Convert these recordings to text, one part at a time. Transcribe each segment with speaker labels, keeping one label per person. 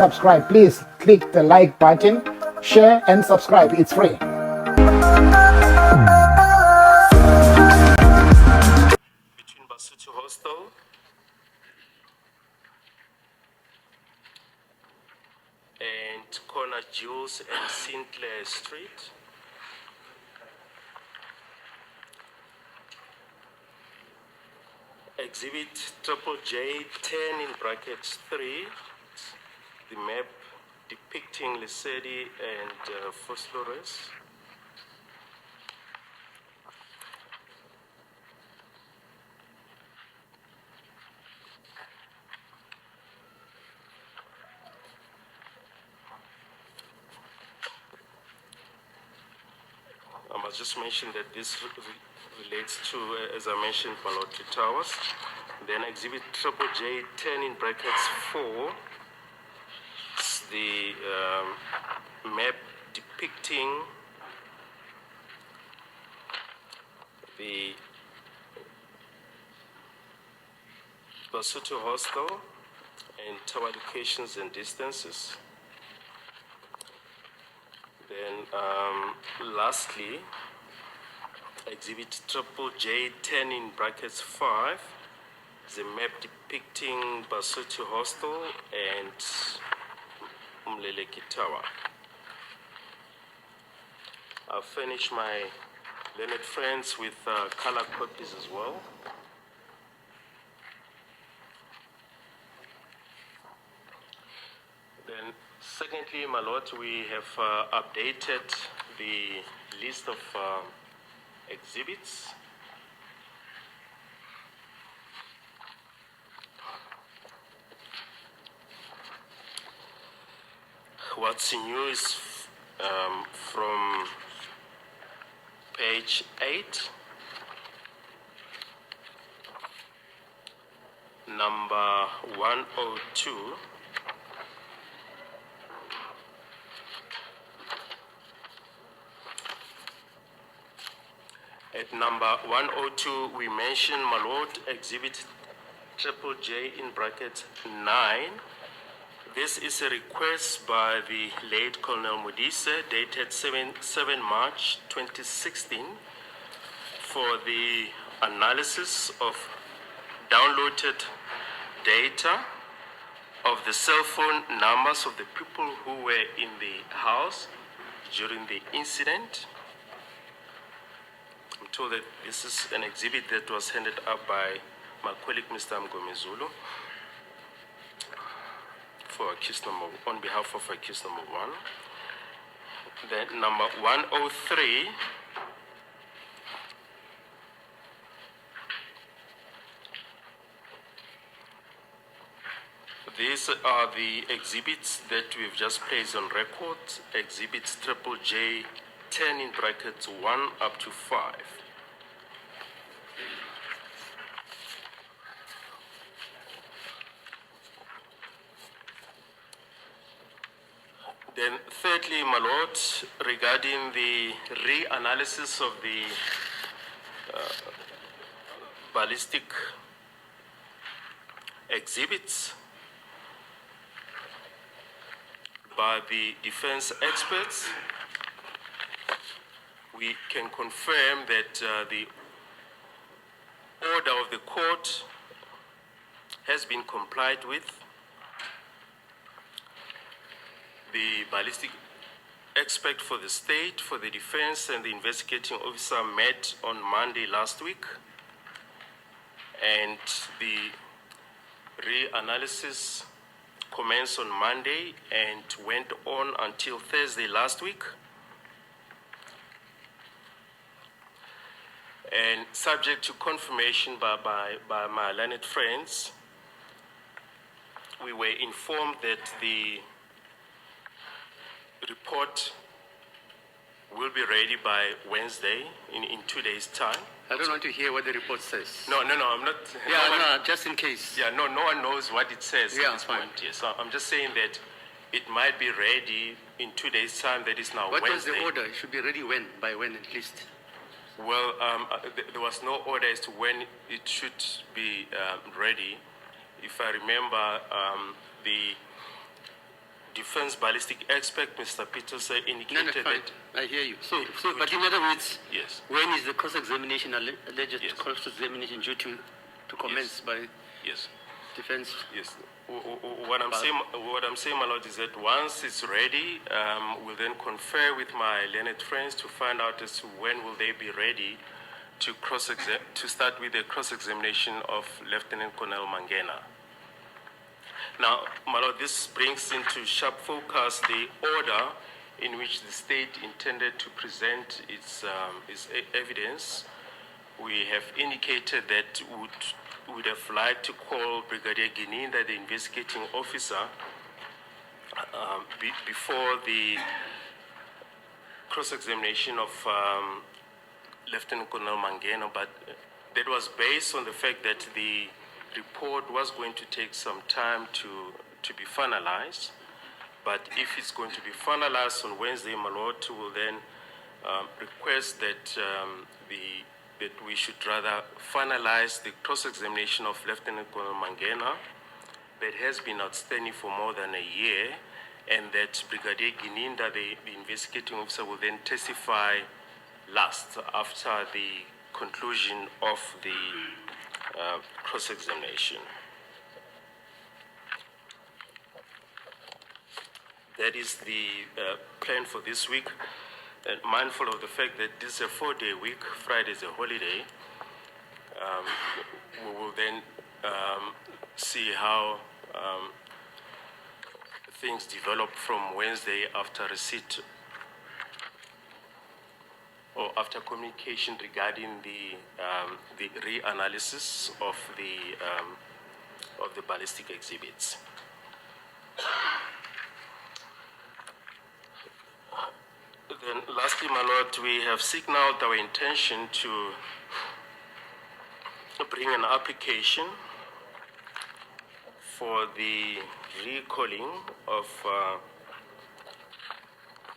Speaker 1: subscribe, please click the like button, share and subscribe. It's free.
Speaker 2: Between Basutu Hostel and corner Jules and Sinclair Street. Exhibit triple J 10 in brackets 3, the map depicting Lesedi and Phosphorus. I must just mention that this relates to, as I mentioned, Ballistic Towers. Then exhibit triple J 10 in brackets 4, the map depicting the Basutu Hostel and tower locations and distances. Then lastly, exhibit triple J 10 in brackets 5, the map depicting Basutu Hostel and Umleleki Tower. I'll finish my learned friends with color copies as well. Then secondly, my lord, we have updated the list of exhibits. What's new is from page 8, number 102. At number 102, we mention, my lord, exhibit triple J in bracket 9. This is a request by the late Colonel Modise, dated 7 March 2016, for the analysis of downloaded data of the cell phone numbers of the people who were in the house during the incident. I'm told that this is an exhibit that was handed up by my colleague, Mr. Mgomezulu, for accused number, on behalf of accused number 1. Then number 103, these are the exhibits that we've just placed on record. Exhibits triple J 10 in brackets 1 up to 5. Then thirdly, my lord, regarding the reanalysis of the ballistic exhibits by the defense experts, we can confirm that the order of the court has been complied with. The ballistic expert for the state, for the defense, and the investigating officer met on Monday last week, and the reanalysis commenced on Monday and went on until Thursday last week. And subject to confirmation by my learned friends, we were informed that the report will be ready by Wednesday, in 2 days' time.
Speaker 3: I don't want to hear what the report says.
Speaker 2: No, I'm not.
Speaker 3: Yeah, no, just in case.
Speaker 2: Yeah, no one knows what it says
Speaker 3: Yeah,
Speaker 2: at this
Speaker 3: fine.
Speaker 2: point. Yes, so I'm just saying that it might be ready in 2 days' time. That is now
Speaker 3: What was
Speaker 2: Wednesday.
Speaker 3: the order? It should be ready when? By when at least?
Speaker 2: Well, there was no order as to when it should be ready. If I remember, the defense ballistic expert, Mr. Peterson,
Speaker 3: No,
Speaker 2: indicated
Speaker 3: fine.
Speaker 2: that
Speaker 3: I hear you. But in other words,
Speaker 2: yes,
Speaker 3: when is the cross-examination, alleged
Speaker 2: Yes.
Speaker 3: cross-examination due to commence by
Speaker 2: yes,
Speaker 3: defense?
Speaker 2: yes. What I'm saying, my lord, is that once it's ready, we'll then confer with my learned friends to find out as to when will they be ready to start with the cross-examination of Lieutenant Colonel Mangena. Now, my lord, this brings into sharp focus the order in which the state intended to present its evidence. We have indicated that we would have liked to call Brigadier Gininda, the investigating officer, before the cross-examination of Lieutenant Colonel Mangena, but that was based on the fact that the report was going to take some time to be finalized. But if it's going to be finalized on Wednesday, my lord will then request that that we should rather finalize the cross-examination of Lieutenant Colonel Mangena that has been outstanding for more than a year, and that Brigadier Gininda, the investigating officer, will then testify last after the conclusion of the cross-examination. That is the plan for this week. And mindful of the fact that this is a 4-day week, Friday is a holiday, we will then see how things develop from Wednesday after receipt or after communication regarding the reanalysis of the ballistic exhibits. Then lastly, my lord, we have signaled our intention to bring an application for the recalling of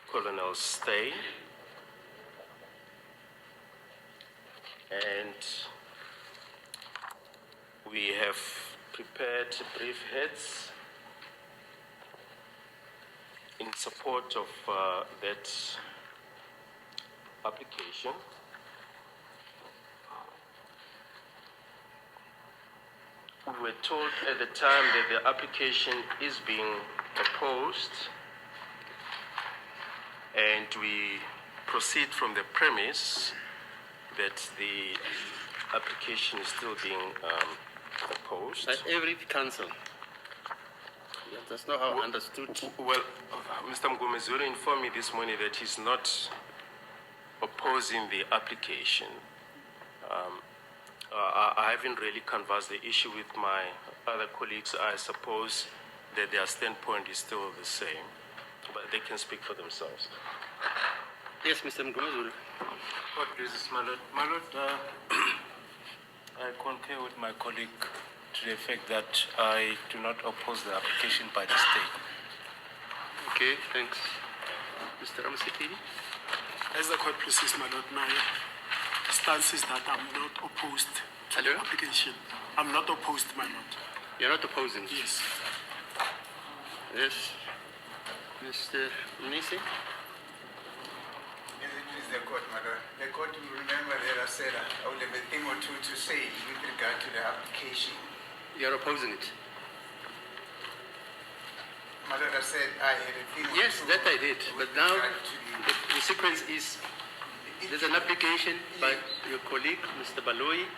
Speaker 2: Colonel Stay, and we have prepared brief heads in support of that application. We were told at the time that the application is being opposed, and we proceed from the premise that the application is still being opposed.
Speaker 3: At every council. Yeah, that's not how I understood.
Speaker 2: Well, Mr. Mgomezulu informed me this morning that he's not opposing the application. I haven't really canvassed the issue with my other colleagues. I suppose that their standpoint is still the same, but they can speak for themselves.
Speaker 3: Yes, Mr. Mgomezulu.
Speaker 4: What pleases, my lord? My lord, I concur with my colleague to the effect that I do not oppose the application by the state.
Speaker 3: Okay, thanks. Mr. Ramasipini?
Speaker 5: As the court pleases, my lord, my stance is that I'm not opposed to the application. I'm not opposed, my lord.
Speaker 3: You're not opposing?
Speaker 5: Yes.
Speaker 3: Yes. Mr. Nisi?
Speaker 6: Please, the court, my lord. The court will remember that I said I would have a thing or two to say with regard to the application.
Speaker 3: You're opposing it?
Speaker 6: My lord, I said I had a thing or
Speaker 3: Yes,
Speaker 6: two
Speaker 3: that I did. But now
Speaker 6: regard to
Speaker 3: the sequence is there's an application by your colleague, Mr. Baloi,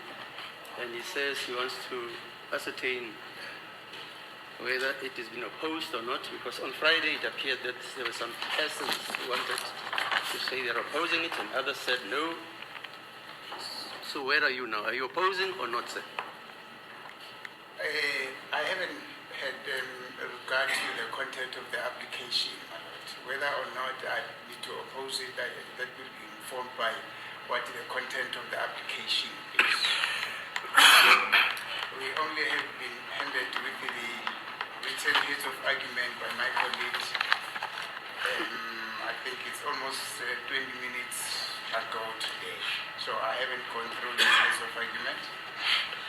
Speaker 3: and he says he wants to ascertain whether it has been opposed or not, because on Friday it appeared that there were some persons who wanted to say they're opposing it and others said no. So where are you now? Are you opposing or not, sir?
Speaker 6: I haven't had regard to the content of the application, my lord. Whether or not I need to oppose it, that will be informed by what the content of the application is. We only have been handed with the written heads of argument by my colleagues. I think it's almost 20 minutes ago today. So I haven't gone through the heads of argument.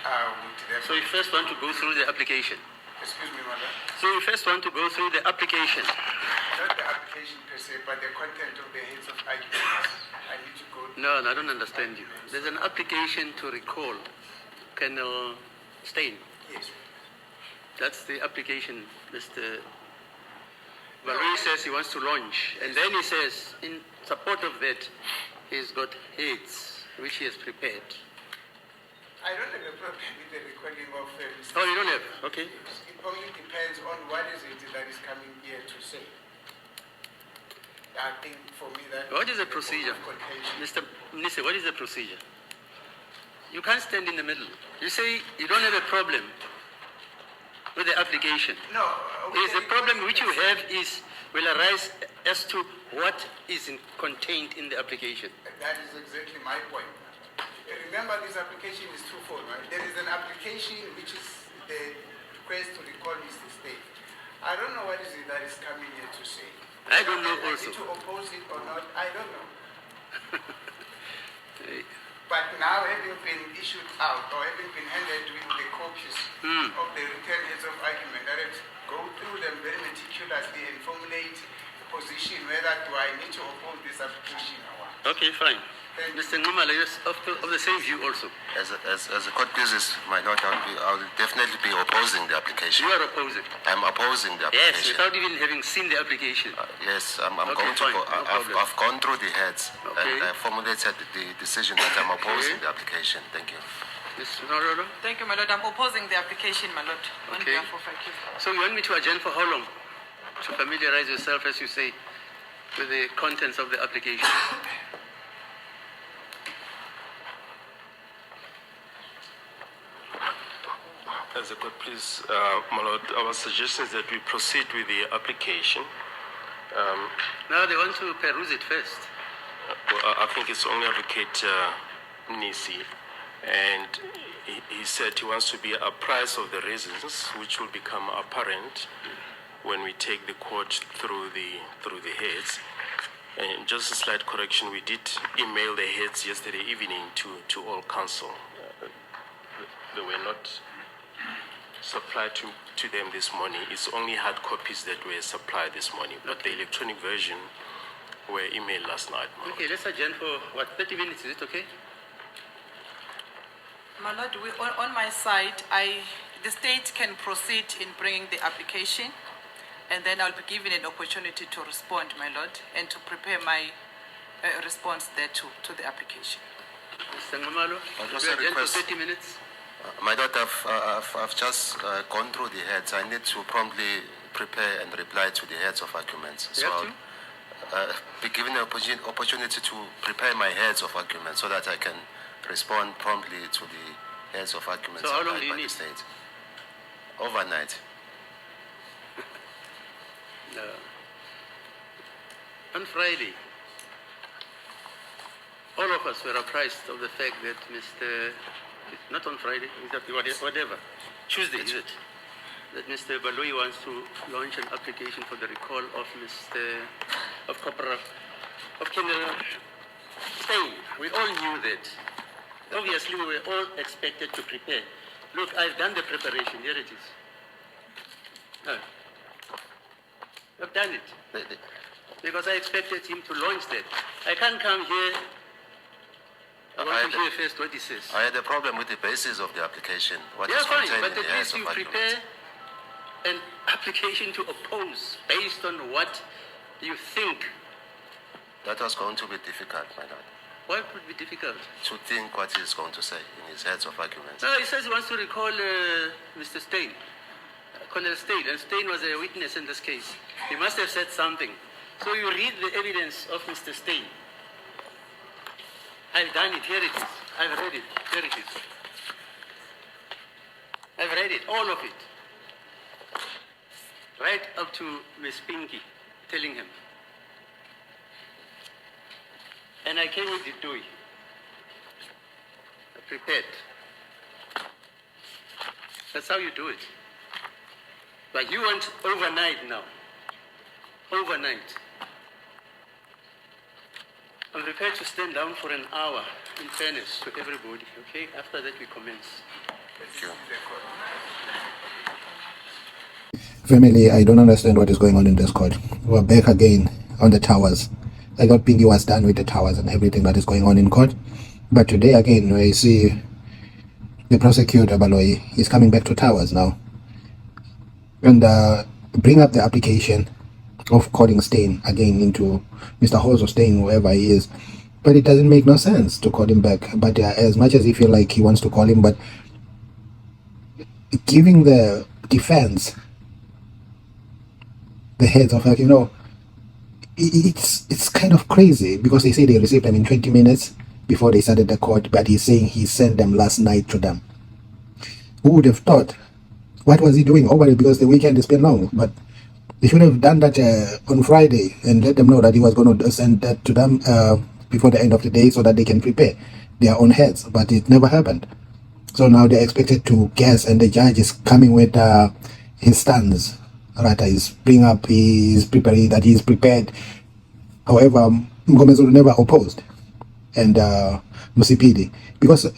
Speaker 6: I would
Speaker 3: So you
Speaker 6: therefore,
Speaker 3: first want to go through the application?
Speaker 6: as Excuse me, madam.
Speaker 3: So you first want to go through the application.
Speaker 6: Not the application per se, but the content of the heads of arguments. I need to go.
Speaker 3: No, I don't understand you. There's an application to recall Colonel Stein.
Speaker 6: Yes.
Speaker 3: That's the application Mr. Balui says he wants to launch. And then he says, in support of that, he's got heads, which he has prepared.
Speaker 6: I don't have a problem with the recording of Mr.
Speaker 3: Oh, you don't have? Okay.
Speaker 6: It only depends on what is it that is coming here to say. I think for me that...
Speaker 3: What is the procedure? Mr. Mnisi, what is the procedure? You can't stand in the middle. You say you don't have a problem with the application.
Speaker 6: No.
Speaker 3: Is the problem which you have will arise as to what is contained in the application.
Speaker 6: That is exactly my point. Remember, this application is twofold, right? There is an application which is the request to recall Mr. State. I don't know what is it that is coming here to say.
Speaker 3: I don't know
Speaker 6: I
Speaker 3: also.
Speaker 6: need to oppose it or not, I don't know. But now, having been issued out or having been handed with the copies of the written heads of argument, I have to go through them very meticulously and formulate a position whether do I need to oppose this application or what.
Speaker 3: Okay, fine. Mr. Ngumala, you're of the same view also.
Speaker 7: As a court pleases, my lord, I will definitely be opposing the application.
Speaker 3: You are opposing.
Speaker 7: I'm opposing the
Speaker 3: Yes,
Speaker 7: application.
Speaker 3: without even having seen the application.
Speaker 7: Yes, I'm
Speaker 3: Okay,
Speaker 7: going to
Speaker 3: fine,
Speaker 7: go.
Speaker 3: no problem.
Speaker 7: I've gone through the heads
Speaker 3: Okay.
Speaker 7: and I formulated the decision that I'm opposing
Speaker 3: Okay.
Speaker 7: the application. Thank you.
Speaker 3: Ms. Norolo?
Speaker 8: Thank you, my lord. I'm opposing the application, my lord, on
Speaker 3: Okay.
Speaker 8: behalf of IQ.
Speaker 3: So you want me to adjourn for how long? To familiarize yourself, as you say, with the contents of the application.
Speaker 2: As a court, please, my lord, our suggestion is that we proceed with the application.
Speaker 3: Now they want to peruse it first.
Speaker 2: Well, I think it's only Advocate Nisi, and he said he wants to be apprised of the reasons which will become apparent when we take the court through the heads. And just a slight correction, we did email the heads yesterday evening to all counsel. They were not supplied to them this morning. It's only hard copies that were supplied this morning, but the electronic version were emailed last night.
Speaker 3: Okay, let's adjourn for, what, 30 minutes, is it okay?
Speaker 8: My lord, on my side, the state can proceed in bringing the application, and then I'll be given an opportunity to respond, my lord, and to prepare my response thereto to the application.
Speaker 3: Mr. Ngumalo,
Speaker 7: I'll
Speaker 3: we
Speaker 7: just
Speaker 3: adjourn for
Speaker 7: request-
Speaker 3: 30 minutes.
Speaker 7: My lord, I've just gone through the heads. I need to promptly prepare and reply to the heads of arguments.
Speaker 3: You have to?
Speaker 7: I'll be given the opportunity to prepare my heads of arguments so that I can respond promptly to the heads of arguments.
Speaker 3: So how long
Speaker 7: applied
Speaker 3: do you
Speaker 7: by the
Speaker 3: need?
Speaker 7: state. Overnight.
Speaker 3: On Friday, all of us were apprised of the fact that not on Friday, whatever, Tuesday, is it? That Mr. Balui wants to launch an application for the recall of Colonel Stein. We all knew that. Obviously, we were all expected to prepare. Look, I've done the preparation. Here it is. I've done it. Because I expected him to launch that. I can't come here. I want to hear first what he says.
Speaker 7: I had a problem with the basis of the application. What
Speaker 3: Yeah,
Speaker 7: is
Speaker 3: fine,
Speaker 7: contained
Speaker 3: but
Speaker 7: in
Speaker 3: at
Speaker 7: the heads
Speaker 3: least you
Speaker 7: of
Speaker 3: prepare
Speaker 7: arguments.
Speaker 3: an application to oppose based on what you think.
Speaker 7: That was going to be difficult, my lord.
Speaker 3: What would be difficult?
Speaker 7: To think what he's going to say in his heads of arguments.
Speaker 3: No, he says he wants to recall Mr. Stein, Colonel Stein, and Stein was a witness in this case. He must have said something. So you read the evidence of Mr. Stein. I've done it. Here it is. I've read it. Here it is. I've read it, all of it. Right up to Miss Pinky, telling him. And I came with the DOI. Prepared. That's how you do it. But you want overnight now. Overnight. I'm prepared to stand down for an hour, in fairness to everybody, okay? After that, we commence.
Speaker 7: Thank you.
Speaker 1: Family, I don't understand what is going on in this court. We're back again on the towers. I thought Pinky was done with the towers and everything that is going on in court. But today again, I see the prosecutor, Baloyi, is coming back to towers now. And bring up the application of calling Steyn again into Mr. Hose or Steyn, whoever he is. But it doesn't make no sense to call him back. But as much as he feel like he wants to call him, but giving the defense the heads of, like, you know, it's kind of crazy, because they say they received them in 20 minutes before they started the court, but he's saying he sent them last night to them. Who would have thought? What was he doing over it? Because the weekend has been long, but they should have done that on Friday and let them know that he was going to send that to them before the end of the day, so that they can prepare their own heads. But it never happened. So now they're expected to guess, and the judge is coming with his stance. Right, he's bring up, he's preparing that he's prepared. However, Mgomezulu never opposed, and Musipidi, because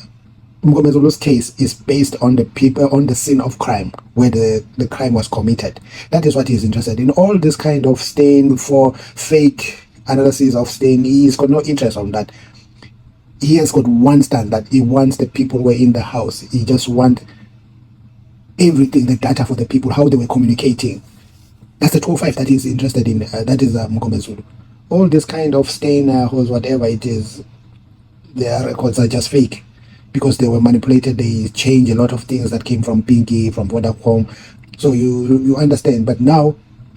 Speaker 1: Mgomezulu's case is based on the people on the scene of crime where the crime was committed. That is what he's interested in. All this kind of Steyn for fake analysis of Steyn, he's got no interest on that. He has got one stand, that he wants the people who were in the house. He just wants everything, the data for the people, how they were communicating. That's the 205 that he's interested in. That is Mgomezulu. All this kind of Steyn, whatever it is, their records are just fake, because they were manipulated. They changed a lot of things that came from Pinky, from Vodacom. So you understand. But now,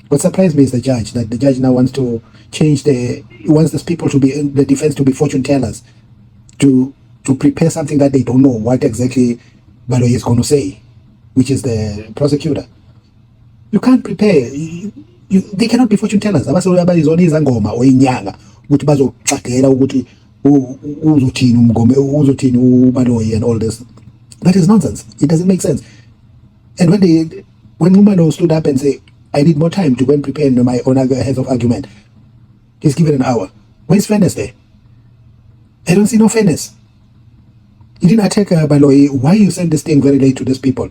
Speaker 1: what surprised me is the judge, that the judge now wants to change he wants these people to be, the defense to be fortune tellers, to prepare something that they don't know what exactly Baloyi is going to say, which is the prosecutor. You can't prepare. They cannot be fortune tellers. Abazona izangoma or inyanga ukuthi bazoxagela ukuthi uzothini uzothini uBaloyi and all this. That is nonsense. It doesn't make sense. And when Umalo stood up and say, I need more time to go and prepare my own heads of argument, he's given an hour. Where's fairness there? I don't see no fairness. You didn't attack Baloyi. Why you send this thing very late to these people?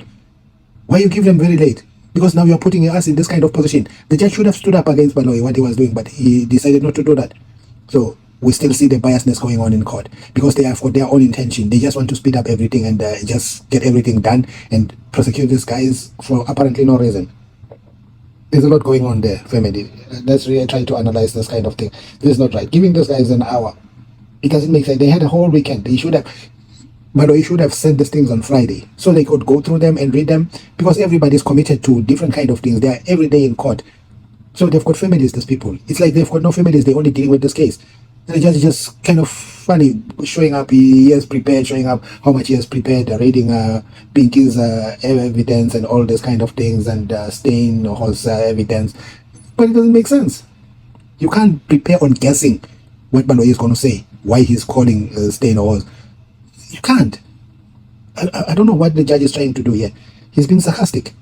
Speaker 1: Why you give them very late? Because now you're putting us in this kind of position. The judge should have stood up against Baloyi, what he was doing, but he decided not to do that. So we still see the biasness going on in court, because they have got their own intention. They just want to speed up everything and just get everything done and prosecute these guys for apparently no reason. There's a lot going on there, family. Let's really try to analyze this kind of thing. This is not right. Giving those guys an hour, it doesn't make sense. They had a whole weekend. They should have, Baloyi should have sent these things on Friday so they could go through them and read them, because everybody's committed to different kind of things. They are every day in court. So they've got families, these people. It's like they've got no families. They're only dealing with this case. And the judge is just kind of funny, showing up. He has prepared, showing up how much he has prepared, reading Pinky's evidence and all this kind of things, and Steyn Hall's evidence. But it doesn't make sense. You can't prepare on guessing what Baloyi is going to say, why he's calling Steyn Hall. You can't. I don't know what the judge is trying to do here. He's being sarcastic.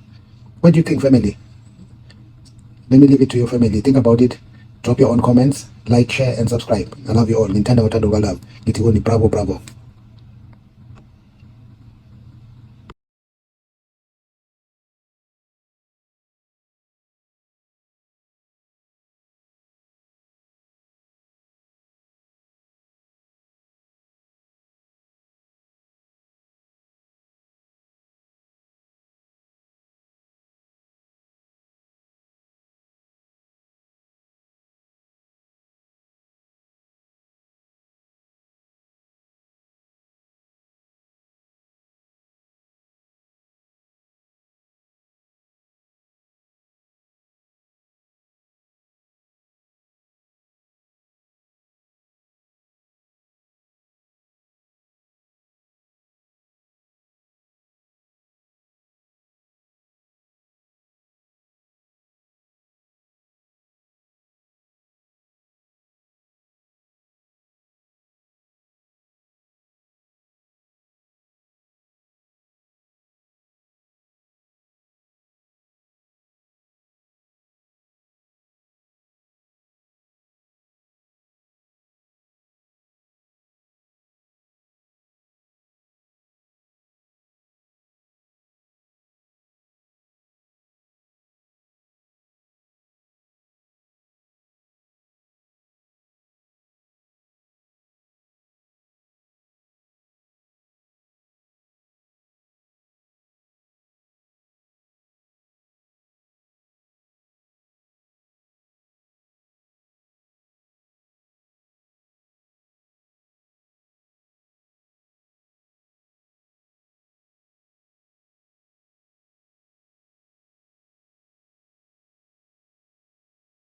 Speaker 1: What do you think, family? Let me leave it to your family. Think about it. Drop your own comments. Like, share, and subscribe. I love you all. Nintendo, bravo, bravo.